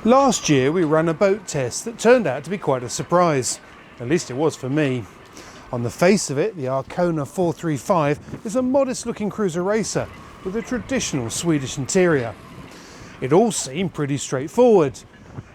Last year we ran a boat test that turned out to be quite a surprise. At least it was for me. On the face of it, the Arcona 435 is a modest looking cruiser racer with a traditional Swedish interior. It all seemed pretty straightforward,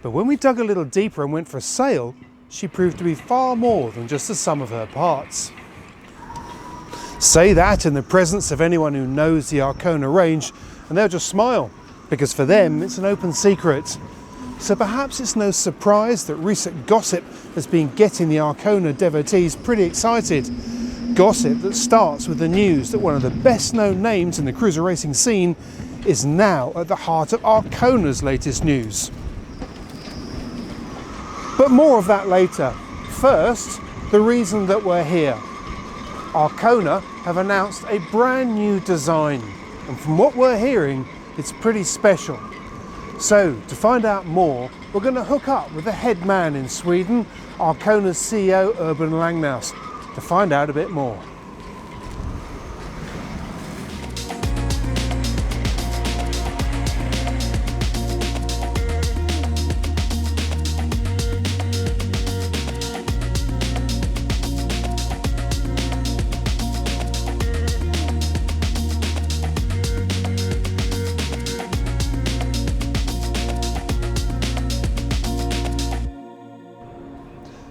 but when we dug a little deeper and went for a sail, she proved to be far more than just the sum of her parts. Say that in the presence of anyone who knows the Arcona range and they'll just smile, because for them it's an open secret. So perhaps it's no surprise that recent gossip has been getting the Arcona devotees pretty excited. Gossip that starts with the news that one of the best known names in the cruiser racing scene is now at the heart of Arcona's latest news. But more of that later. First, the reason that we're here. Arcona have announced a brand new design, and from what we're hearing, it's pretty special. So, to find out more, we're going to hook up with the head man in Sweden, Arcona's CEO Urban Lagnéus, to find out a bit more.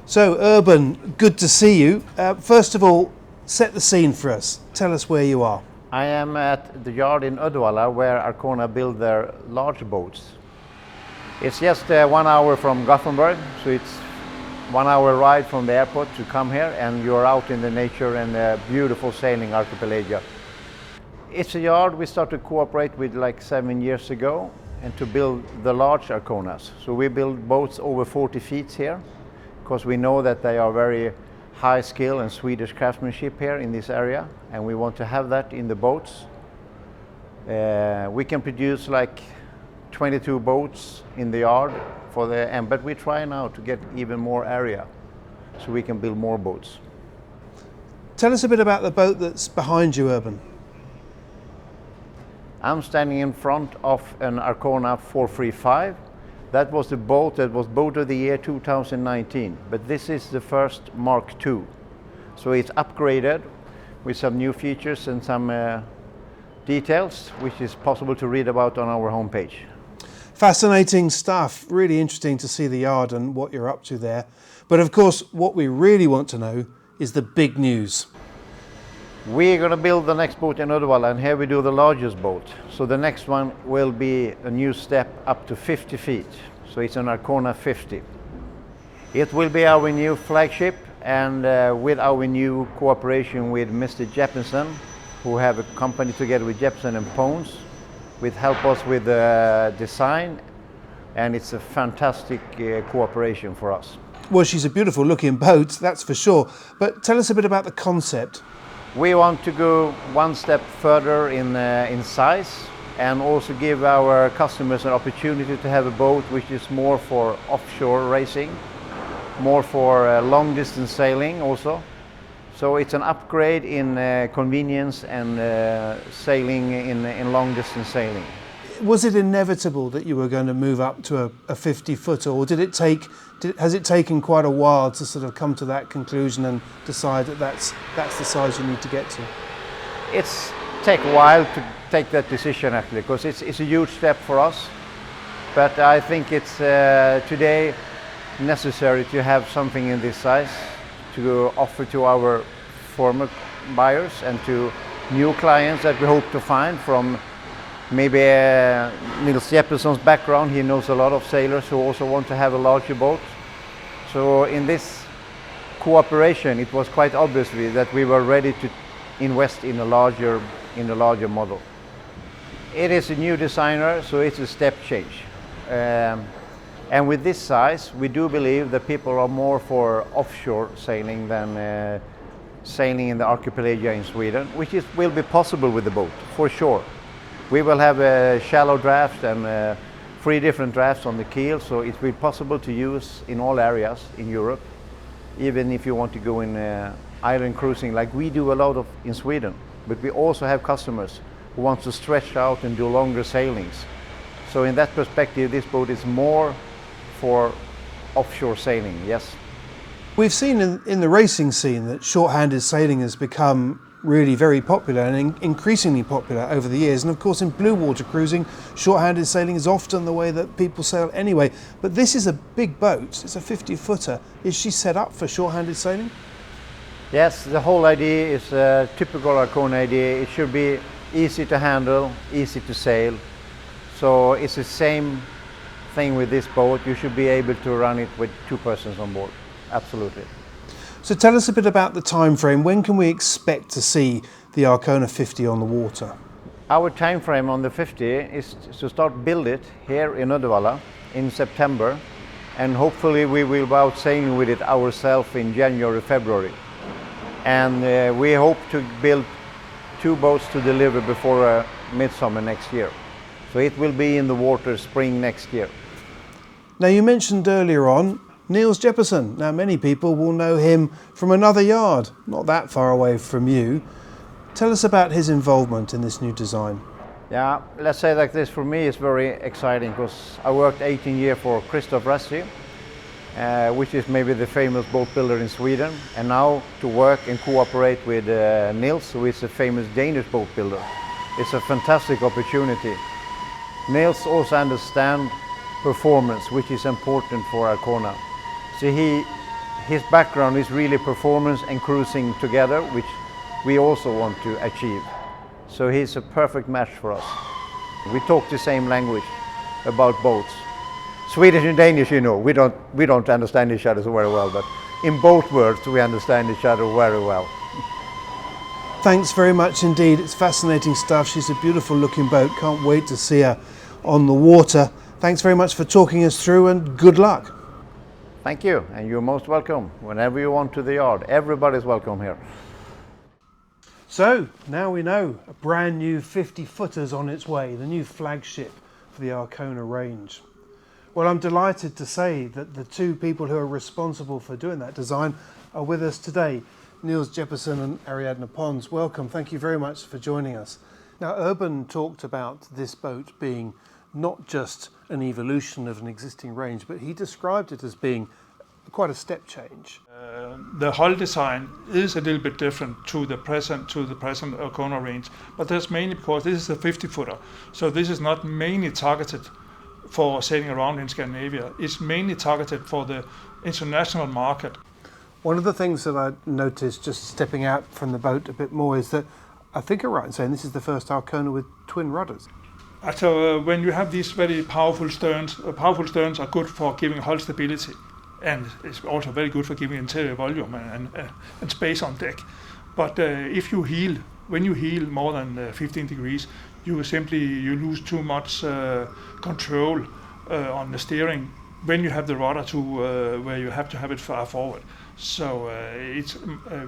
So Urban, good to see you. First of all, set the scene for us. Tell us where you are. I am at the yard in Uddevalla where Arcona build their large boats. It's just 1 hour from Gothenburg, so it's 1 hour ride from the airport to come here, and you're out in the nature and the beautiful sailing archipelago. It's a yard we started to cooperate with like 7 years ago and to build the large Arconas. So we build boats over 40 feet here, because we know that they are very high skill and Swedish craftsmanship here in this area, and we want to have that in the boats. We can produce like 22 boats in the yard but we try now to get even more area so we can build more boats. Tell us a bit about the boat that's behind you, Urban. I'm standing in front of an Arcona 435. That was the boat that was Boat of the Year 2019, but this is the first Mark II. So it's upgraded with some new features and some details, which is possible to read about on our homepage. Fascinating stuff, really interesting to see the yard and what you're up to there. But of course, what we really want to know is the big news. We're going to build the next boat in Uddevalla, and here we do the largest boat. So the next one will be a new step up to 50 feet. So it's an Arcona 50. It will be our new flagship, and with our new cooperation with Mr. Jeppesen, who have a company together with Jeppesen Pons, will help us with the design, and it's a fantastic cooperation for us. Well, she's a beautiful looking boat, that's for sure. But tell us a bit about the concept. We want to go one step further in size, and also give our customers an opportunity to have a boat which is more for offshore racing, more for long distance sailing also. So it's an upgrade in convenience and sailing in long distance sailing. Was it inevitable that you were going to move up to a 50-footer, or has it taken quite a while to sort of come to that conclusion and decide that that's the size you need to get to? It's take a while to take that decision actually, because it's a huge step for us. But I think it's today necessary to have something in this size to offer to our former buyers and to new clients that we hope to find from maybe Niels Jeppesen's background. He knows a lot of sailors who also want to have a larger boat. So in this cooperation, it was quite obviously that we were ready to invest in a larger model. It is a new designer, so it's a step change. And with this size, we do believe that people are more for offshore sailing than sailing in the archipelago in Sweden, which will be possible with the boat, for sure. We will have a shallow draft and 3 different drafts on the keel, so it will be possible to use in all areas in Europe, even if you want to go in island cruising like we do a lot of in Sweden. But we also have customers who want to stretch out and do longer sailings. So in that perspective, this boat is more for offshore sailing, yes. We've seen in the racing scene that short-handed sailing has become really very popular and increasingly popular over the years. And of course in blue water cruising, short-handed sailing is often the way that people sail anyway. But this is a big boat, it's a 50-footer. Is she set up for short-handed sailing? Yes, the whole idea is a typical Arcona idea. It should be easy to handle, easy to sail. So it's the same thing with this boat. You should be able to run it with 2 persons on board, absolutely. So tell us a bit about the time frame. When can we expect to see the Arcona 50 on the water? Our time frame on the 50 is to start build it here in Uddevalla in September, and hopefully we will be out sailing with it ourselves in January, February. And we hope to build 2 boats to deliver before midsummer next year. So it will be in the water spring next year. Now you mentioned earlier on Niels Jeppesen. Now many people will know him from another yard, not that far away from you. Tell us about his involvement in this new design. Yeah, let's say like this, for me it's very exciting because I worked 18 years for Christoph Rassi, which is maybe the famous boat builder in Sweden, and now to work and cooperate with Niels, who is a famous Danish boat builder. It's a fantastic opportunity. Niels also understands performance, which is important for Arcona. So his background is really performance and cruising together, which we also want to achieve. So he's a perfect match for us. We talk the same language about boats. Swedish and Danish, you know, we don't understand each other so very well, but in both words we understand each other very well. Thanks very much indeed. It's fascinating stuff. She's a beautiful looking boat. Can't wait to see her on the water. Thanks very much for talking us through, and good luck. Thank you, and you're most welcome whenever you want to the yard. Everybody's welcome here. So now we know a brand new 50-footer's on its way, the new flagship for the Arcona range. Well, I'm delighted to say that the 2 people who are responsible for doing that design are with us today. Niels Jeppesen and Ariadna Pons, welcome. Thank you very much for joining us. Now, Urban talked about this boat being not just an evolution of an existing range, but he described it as being quite a step change. The hull design is a little bit different to the present Arcona range, but that's mainly because this is a 50-footer. So this is not mainly targeted for sailing around in Scandinavia. It's mainly targeted for the international market. One of the things that I noticed just stepping out from the boat a bit more is that I think I'm right in saying this is the first Arcona with twin rudders. So when you have these very powerful sterns are good for giving hull stability, and it's also very good for giving interior volume and space on deck. But when you heel more than 15 degrees, you lose too much control on the steering when you have the rudder where you have to have it far forward. So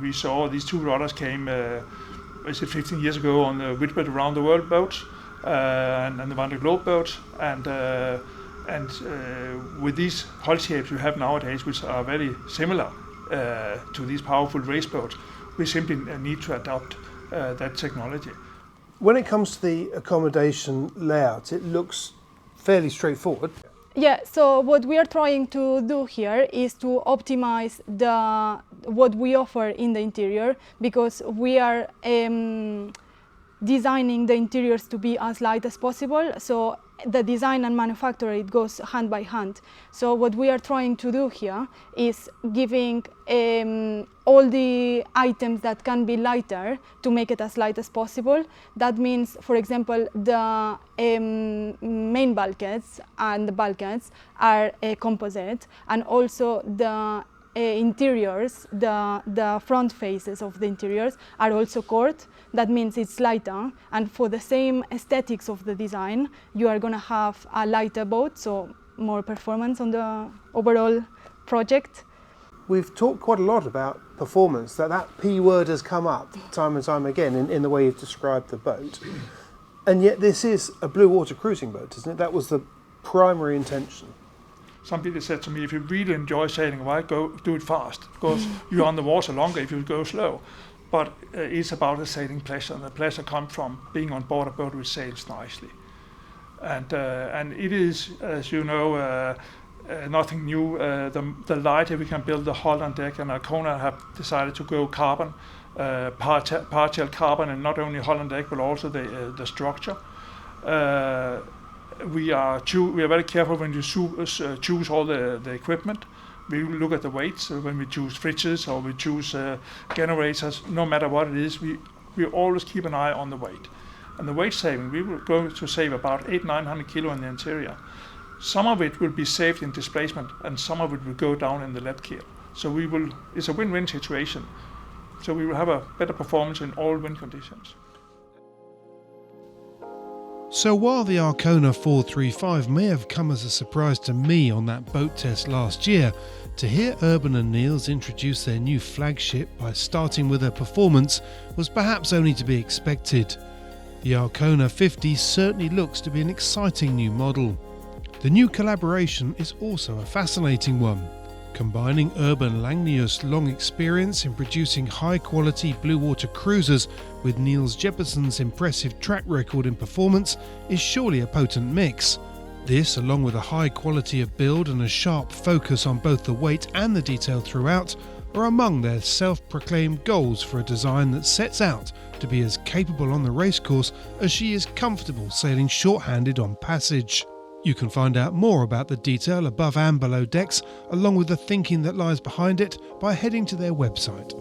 we saw these 2 rudders came 15 years ago on the Whitbread Around the World boats and the Vendée Globe boats, and with these hull shapes you have nowadays, which are very similar to these powerful race boats, we simply need to adopt that technology. When it comes to the accommodation layout, it looks fairly straightforward. Yeah, so what we are trying to do here is to optimize what we offer in the interior, because we are designing the interiors to be as light as possible. So the design and manufacture, it goes hand by hand. So what we are trying to do here is giving all the items that can be lighter to make it as light as possible. That means, for example, the main bulkheads and the bulkheads are composite, and also the interiors, the front faces of the interiors are also cord. That means it's lighter, and for the same aesthetics of the design, you are going to have a lighter boat, so more performance on the overall project. We've talked quite a lot about performance, that P word has come up time and time again in the way you've described the boat. And yet this is a blue water cruising boat, isn't it? That was the primary intention. Some people said to me, if you really enjoy sailing, why do it fast? Because you're on the water longer if you go slow. But it's about the sailing pleasure, and the pleasure comes from being on board a boat which sails nicely. And it is, as you know, nothing new. The light, we can build the hull on deck, and Arcona have decided to go carbon, partial carbon, and not only hull on deck but also the structure. We are very careful when you choose all the equipment. We look at the weights when we choose fridges or we choose generators. No matter what it is, we always keep an eye on the weight. And the weight saving, we will go to save about 800-900 kilo in the interior. Some of it will be saved in displacement, and some of it will go down in the lead keel. So it's a win-win situation. So we will have a better performance in all wind conditions. So while the Arcona 435 may have come as a surprise to me on that boat test last year, to hear Urban and Niels introduce their new flagship by starting with a performance was perhaps only to be expected. The Arcona 50 certainly looks to be an exciting new model. The new collaboration is also a fascinating one. Combining Urban Lagnéus' long experience in producing high-quality blue water cruisers with Niels Jeppesen's impressive track record in performance is surely a potent mix. This, along with a high quality of build and a sharp focus on both the weight and the detail throughout, are among their self-proclaimed goals for a design that sets out to be as capable on the racecourse as she is comfortable sailing short-handed on passage. You can find out more about the detail above and below decks, along with the thinking that lies behind it, by heading to their website.